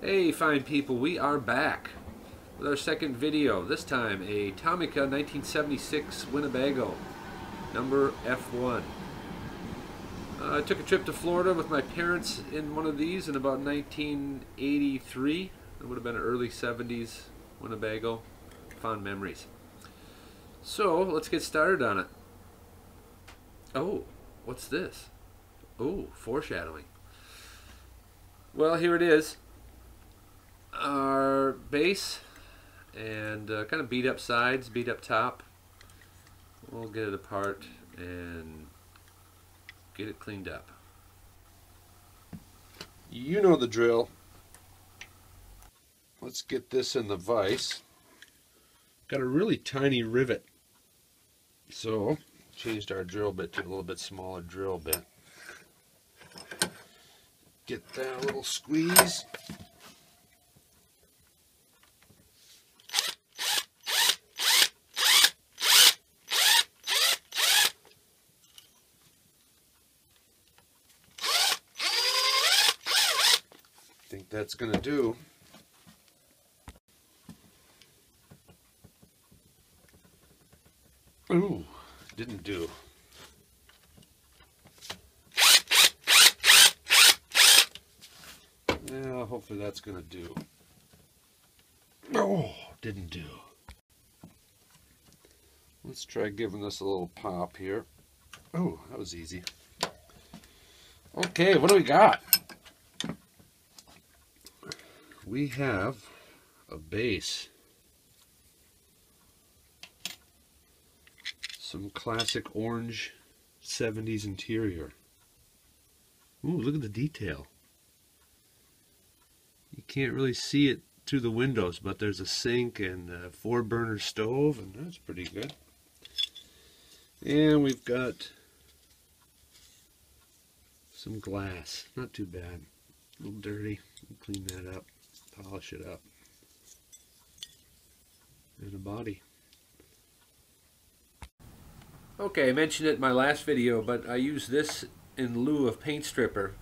Hey fine people, we are back with our second video. This time a Tomica 1976 Winnebago, number F1. I took a trip to Florida with my parents in one of these in about 1983. It would have been an early 70s Winnebago. Fond memories. So let's get started on it. Oh, what's this? Oh, foreshadowing. Well, here it is. Our base and kind of beat up sides, beat up top. We'll get it apart and get it cleaned up. You know the drill. Let's get this in the vise. Got a really tiny rivet, so changed our drill bit to a little bit smaller drill bit. Get that little squeeze. I think that's gonna do. Ooh, didn't do. Yeah, hopefully that's gonna do. Oh, didn't do. Let's try giving this a little pop here. Oh, that was easy. Okay, what do we got? We have a base, some classic orange 70s interior. Ooh, look at the detail. You can't really see it through the windows, but there's a sink and a 4-burner stove, and that's pretty good. And we've got some glass, not too bad. A little dirty. Clean that up. Polish it up. And a body. Okay, I mentioned it in my last video, but I use this in lieu of paint stripper.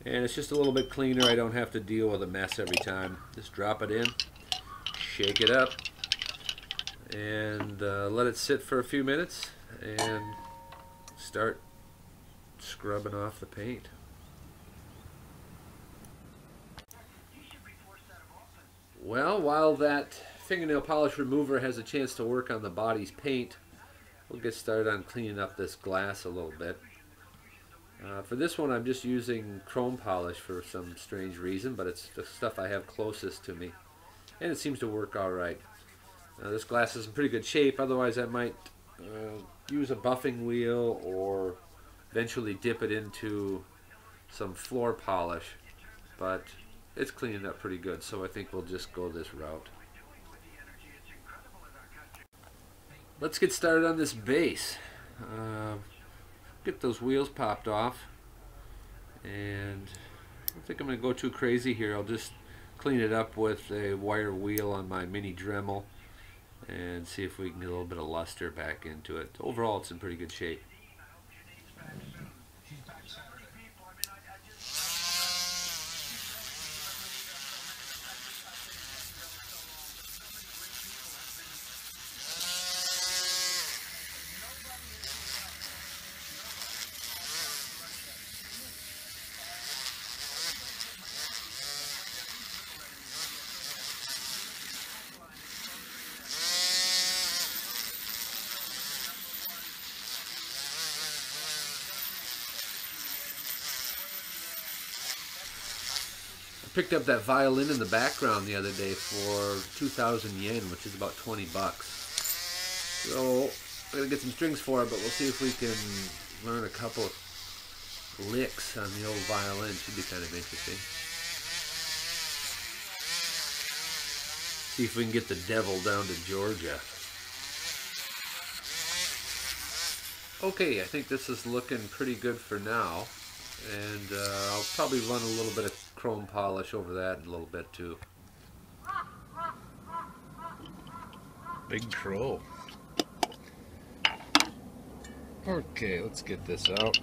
And it's just a little bit cleaner. I don't have to deal with a mess every time. Just drop it in, shake it up, and let it sit for a few minutes and start scrubbing off the paint. Well, while that fingernail polish remover has a chance to work on the body's paint, we'll get started on cleaning up this glass a little bit. For this one, I'm just using chrome polish for some strange reason, but it's the stuff I have closest to me, and it seems to work all right. This glass is in pretty good shape. Otherwise, I might use a buffing wheel or eventually dip it into some floor polish, but it's cleaning up pretty good, so I think we'll just go this route. Let's get started on this base. Get those wheels popped off, and I don't think I'm going to go too crazy here. I'll just clean it up with a wire wheel on my mini Dremel and see if we can get a little bit of luster back into it. Overall, it's in pretty good shape. Picked up that violin in the background the other day for 2,000 yen, which is about 20 bucks. So I'm gonna get some strings for it, but we'll see if we can learn a couple of licks on the old violin. Should be kind of interesting. See if we can get the devil down to Georgia. Okay, I think this is looking pretty good for now, and I'll probably run a little bit of chrome polish over that in a little bit too. Big crow. Okay, let's get this out.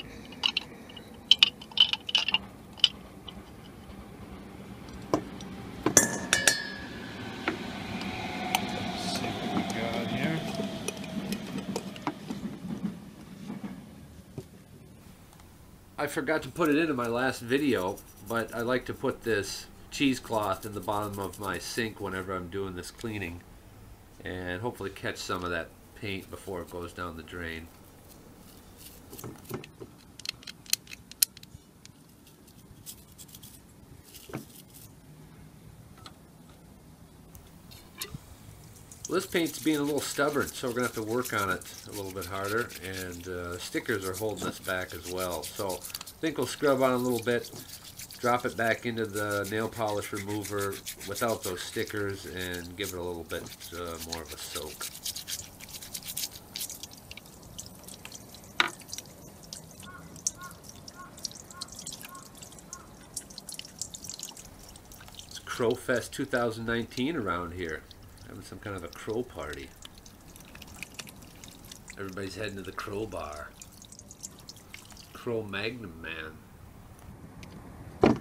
I forgot to put it into my last video, but I like to put this cheesecloth in the bottom of my sink whenever I'm doing this cleaning, and hopefully catch some of that paint before it goes down the drain. Well, this paint's being a little stubborn, so we're going to have to work on it a little bit harder, and stickers are holding us back as well. So I think we'll scrub on a little bit, drop it back into the nail polish remover without those stickers, and give it a little bit more of a soak. It's Crow Fest 2019 around here. Having some kind of a crow party. Everybody's heading to the crow bar. Crow Magnum Man.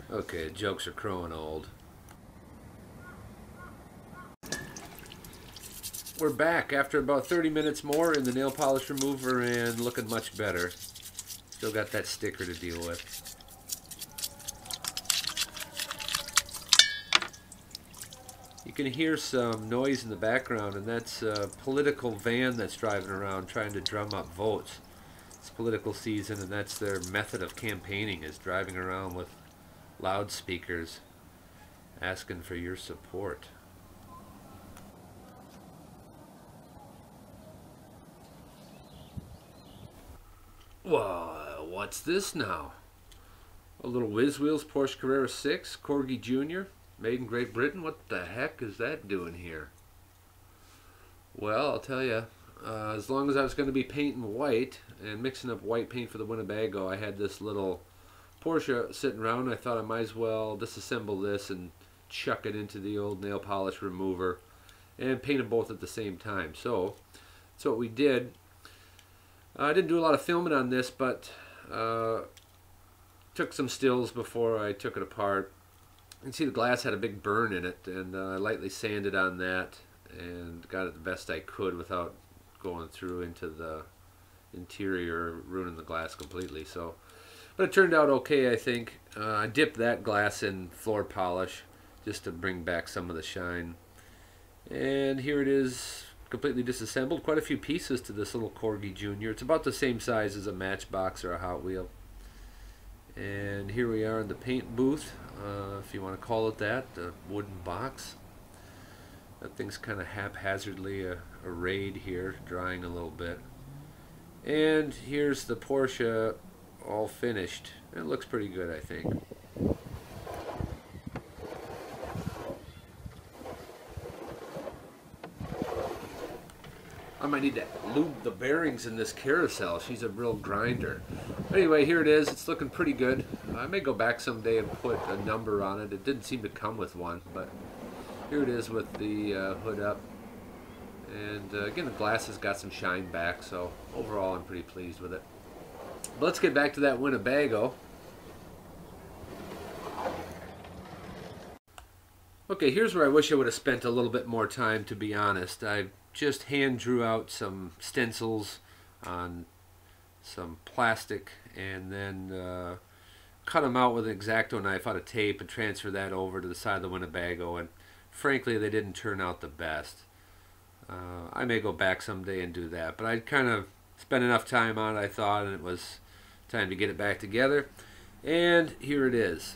Okay, jokes are crowing old. We're back after about 30 minutes more in the nail polish remover and looking much better. Still got that sticker to deal with. You can hear some noise in the background, and that's a political van that's driving around trying to drum up votes. It's political season, and that's their method of campaigning, is driving around with loudspeakers asking for your support. Well, what's this now? A little Whiz Wheels Porsche Carrera 6 Corgi Jr. Made in Great Britain? What the heck is that doing here? Well, I'll tell you, as long as I was going to be painting white and mixing up white paint for the Winnebago, I had this little Porsche sitting around. I thought I might as well disassemble this and chuck it into the old nail polish remover and paint them both at the same time. So that's what we did. I didn't do a lot of filming on this, but took some stills before I took it apart. You can see the glass had a big burn in it, and I lightly sanded on that and got it the best I could without going through into the interior, ruining the glass completely. So, but it turned out okay, I think. I dipped that glass in floor polish just to bring back some of the shine. And here it is, completely disassembled. Quite a few pieces to this little Corgi Jr. It's about the same size as a Matchbox or a Hot Wheel. And here we are in the paint booth, if you want to call it that, the wooden box. That thing's kind of haphazardly arrayed here, drying a little bit. And here's the Porsche all finished. It looks pretty good, I think. I might need to lube the bearings in this carousel. She's a real grinder. Anyway, here it is. It's looking pretty good. I may go back someday and put a number on it. It didn't seem to come with one, but here it is with the hood up. And again, the glass has got some shine back, so overall I'm pretty pleased with it. But let's get back to that Winnebago. Okay, here's where I wish I would have spent a little bit more time, to be honest. I just hand drew out some stencils on some plastic and then cut them out with an X-Acto knife out of tape and transfer that over to the side of the Winnebago, and frankly they didn't turn out the best. I may go back someday and do that, but I'd kind of spent enough time on it, I thought, and it was time to get it back together. And here it is.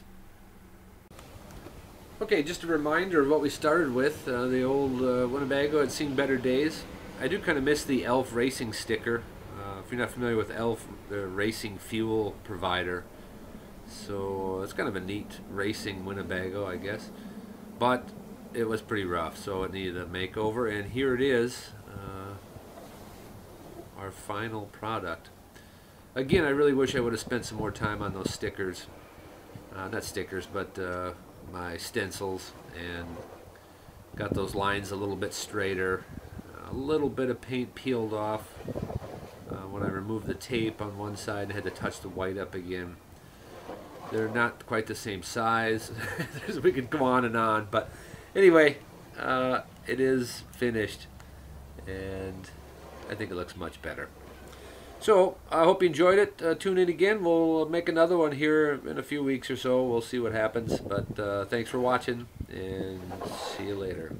Okay, just a reminder of what we started with. The old Winnebago had seen better days. I do kind of miss the Elf racing sticker. If you're not familiar with Elf, the racing fuel provider. So it's kind of a neat racing Winnebago, I guess. But it was pretty rough, so it needed a makeover. And here it is, our final product. Again, I really wish I would have spent some more time on those stickers. Not stickers, but my stencils, and got those lines a little bit straighter. A little bit of paint peeled off when I removed the tape on one side and had to touch the white up again. They're not quite the same size. We could go on and on, but anyway, it is finished and I think it looks much better. So I hope you enjoyed it. Tune in again. We'll make another one here in a few weeks or so. We'll see what happens. But thanks for watching, and see you later.